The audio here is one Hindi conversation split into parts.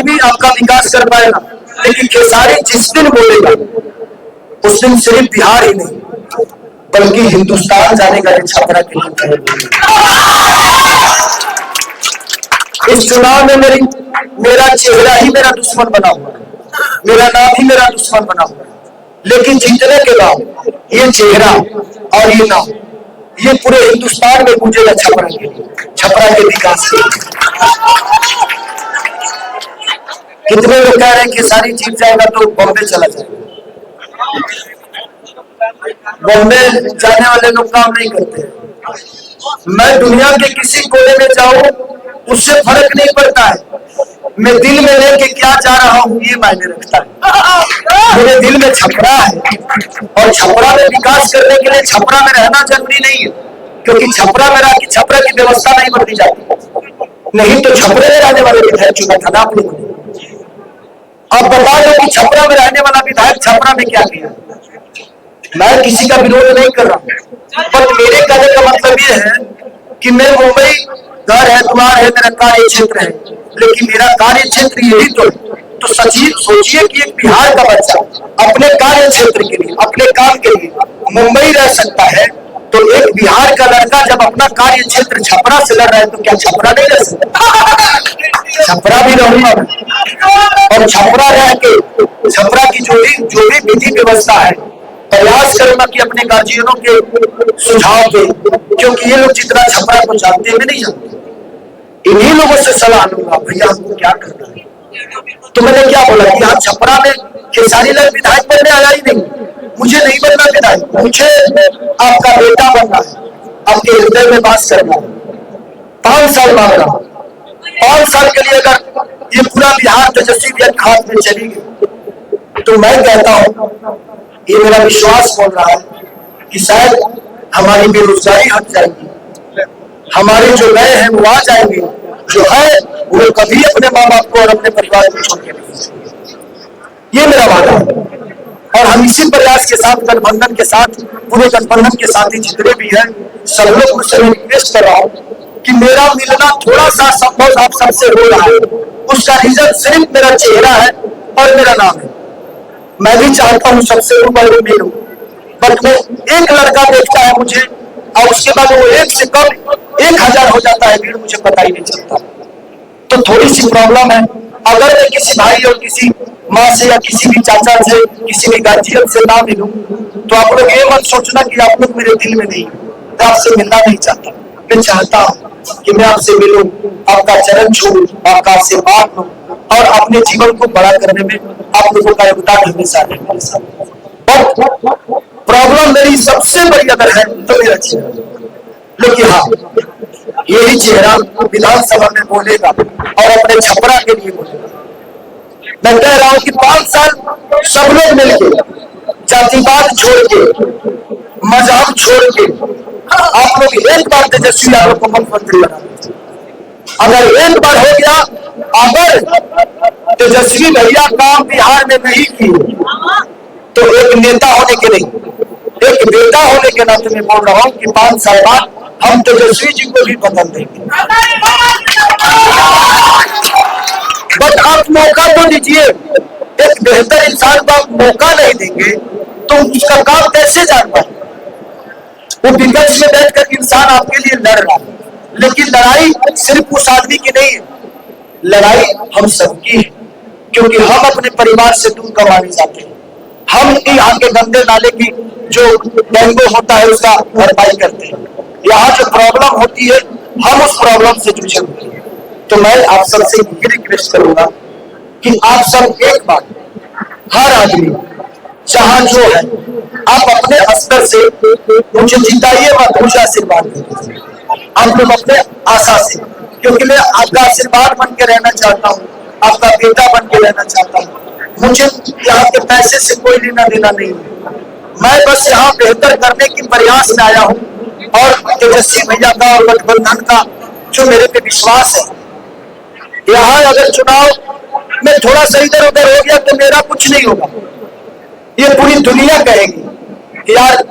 भी आपका विकास कर पाएगा, लेकिन खेसारी जिस दिन बोलेगा उस दिन सिर्फ बिहार ही नहीं बल्कि हिंदुस्तान जाने का छपरा के लिए। इस चुनाव में मेरा चेहरा ही मेरा दुश्मन बना हुआ है, मेरा नाम ही मेरा दुश्मन बना हुआ है, लेकिन जीतने के बाद ये चेहरा और ये नाम ये पूरे हिंदुस्तान में गूंजेगा छपरा के लिए, छपरा के विकास के लिए। कितने लोग कह रहे हैं कि सारी जीत जाएगा तो बॉम्बे चला जाएगा। बॉम्बे जाने वाले लोग काम नहीं करते हैं। मैं दुनिया के किसी कोने में जाऊं उससे फर्क नहीं पड़ता है, मैं दिल में लेके क्या जा रहा हूं ये मायने रखता है। मेरे दिल में छपरा है और छपरा में विकास करने के लिए छपरा में रहना जरूरी नहीं है, क्योंकि छपरा में रह के छपरा की व्यवस्था नहीं बदली जाती। नहीं तो छपरे में रहने वाले विधायक चुना था ना आप लोगों ने। अब बता दो कि छपरा में रहने वाला विधायक छपरा में क्या किया। मैं किसी का विरोध नहीं कर रहा हूं, बट मेरे कहने का मतलब ये है कि मैं मुंबई घर है, द्वार है, मेरा कार्य क्षेत्र है, लेकिन मेरा कार्य क्षेत्र यही तो सोचिए कि एक बिहार का बच्चा अपने कार्य क्षेत्र के लिए, अपने काम के लिए मुंबई रह सकता है, तो एक बिहार का लड़का जब अपना कार्य क्षेत्र छपरा से लड़ रहा है तो क्या छपरा नहीं रह सकता? छपरा भी रहूंगा और छपरा रह के छपरा की जो भी विधि व्यवस्था है प्रयास करूंगा कि अपने गार्जियनों के सुझाव दे, क्योंकि ये लोग जितना छपरा को जानते हैं नहीं जानते। इन्हीं लोगों से सलाह लूंगा भैया हमको क्या करना है। तो मैंने क्या बोला कि आप छपरा में खेसारी लाल विधायक बनने आया ही नहीं, मुझे नहीं बनना विधायक, मुझे आपका बेटा बनना है, आपके हृदय में वास करना है। 5 साल मांग रहा हूं, 5 साल के लिए अगर ये पूरा बिहार तेजस्वी के हाथ में चली गई तो मैं कहता हूं, ये मेरा विश्वास बोल रहा है कि शायद हमारी बेरोजगारी हट जाएगी, हमारे जो नए हैं वो आ जाएंगे, जो है वो कभी अपने माँ बाप को और अपने परिवार को छोड़ के नहीं। ये मेरा वादा है और हम इसी प्रयास के साथ गठबंधन के साथ, पूरे गठबंधन के साथ ही जितने भी हैं सब लोग से रिक्वेस्ट कर रहा हूँ कि मेरा मिलना थोड़ा सा संभव आप सबसे हो रहा है, उसका रीजन सिर्फ मेरा चेहरा है और मेरा नाम है। मैं भी चाहता हूँ सबसे ऊपर मिलूं, बट वो एक लड़का देखता है मुझे और उसके बाद वो 1 से कम 1000 हो जाता है, भीड़ मुझे पता ही नहीं चलता। तो थोड़ी सी प्रॉब्लम है। अगर मैं किसी भाई और किसी माँ से या किसी भी चाचा से, किसी भी गार्जियन से ना मिलूं तो आप लोग ये मत सोचना कि आप लोग मेरे दिल में नहीं, मैं आपसे मिलना नहीं चाहता। मैं चाहता हूँ कि मैं आपसे मिलूं, आपका चरण छूऊं, आपका आशीर्वाद लूं और अपने जीवन को बड़ा करने में आप लोगों का योगदान हमेशा रहेगा। प्रॉब्लम मेरी सबसे बड़ी अगर है तो मेरा चेहरा, लेकिन हाँ यही चेहरा विधानसभा में बोलेगा और अपने छपरा के लिए बोलेगा। मैं कह रहा हूं कि 5 साल सब लोग मिलकर, जातिवाद छोड़ के, मजहब छोड़ के आप लोग एक बार तेजस्वी यादव को मुख्यमंत्री बना दीजिए। अगर एक बार हो गया, अगर तेजस्वी भैया काम बिहार में नहीं किए तो एक नेता होने के नहीं, एक बेटा होने के नाते मैं बोल रहा हूं कि 5 साल बाद हम तेजस्वी जी को भी बदल देंगे। बट आप मौका तो दीजिए, एक बेहतर इंसान को आप मौका नहीं देंगे तो उसका काम कैसे जान पाए। वो विपक्ष में बैठकर इंसान आपके लिए लड़ रहा है, लेकिन लड़ाई सिर्फ उस आदमी की नहीं है, लड़ाई हम सबकी है, क्योंकि हम अपने परिवार से दूर कमाने जाते हैं। हम यहाँ के गंदे नाले की जो डेंगू होता है उसका भरपाई करते हैं। यहाँ जो प्रॉब्लम होती है हम उस प्रॉब्लम से जूझे होते हैं। तो मैं आप सबसे ये रिक्वेस्ट करूंगा कि आप सब एक बार, हर आदमी जहां जो है आप अपने स्तर से मुझे जिताइए मत, मुझे आशीर्वाद दीजिए आप लोग अपने आशा से, क्योंकि मैं आपका आशीर्वाद बन के रहना चाहता हूँ, आपका बेटा बन के रहना चाहता हूँ। मुझे यहाँ के पैसे से कोई लेना देना नहीं है, मैं बस यहाँ बेहतर करने की प्रयास में आया हूँ और तेजस्वी भैया का और गठबंधन का जो मेरे पे विश्वास है। यहाँ अगर चुनाव में थोड़ा सा इधर उधर हो गया तो मेरा कुछ नहीं होगा, ये पूरी दुनिया कहेगी कि यार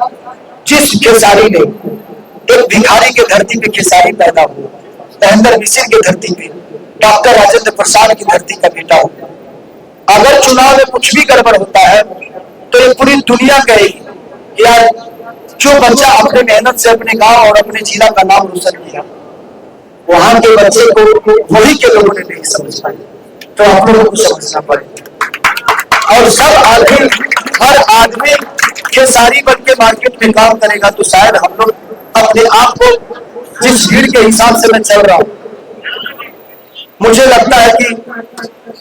जिस खेसारी ने एक भिखारी के धरती पे खेसारी पैदा हुआ, महेंद्र मिश्र के धरती पे डॉक्टर राजेंद्र प्रसाद की धरती का बेटा हूं। अगर चुनाव में कुछ भी गड़बड़ होता है तो ये पूरी दुनिया कहेगी यार जो बच्चा अपने मेहनत से अपने गांव और अपने जिला का नाम रोशन किया, वहां के बच्चे को वही के लोगों ने नहीं समझ पाए, तो आप लोगों को समझना पड़ेगा। और सब आदमी, हर आदमी ये सारी बन के मार्केट में काम करेगा तो शायद हम लोग अपने आप को, जिस भीड़ के हिसाब से मैं चल रहा हूं, मुझे लगता है कि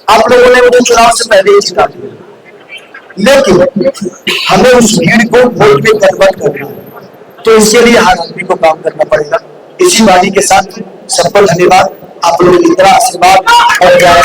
आप लोगों ने मुझे चुनाव से पहले ही जिता दिया, लेकिन हमें उस भीड़ को वोट में कन्वर्ट करना है, तो इसके लिए हर आदमी को काम करना पड़ेगा। इसी वाणी के साथ सबको धन्यवाद। आप लोग इतना आशीर्वाद और प्यार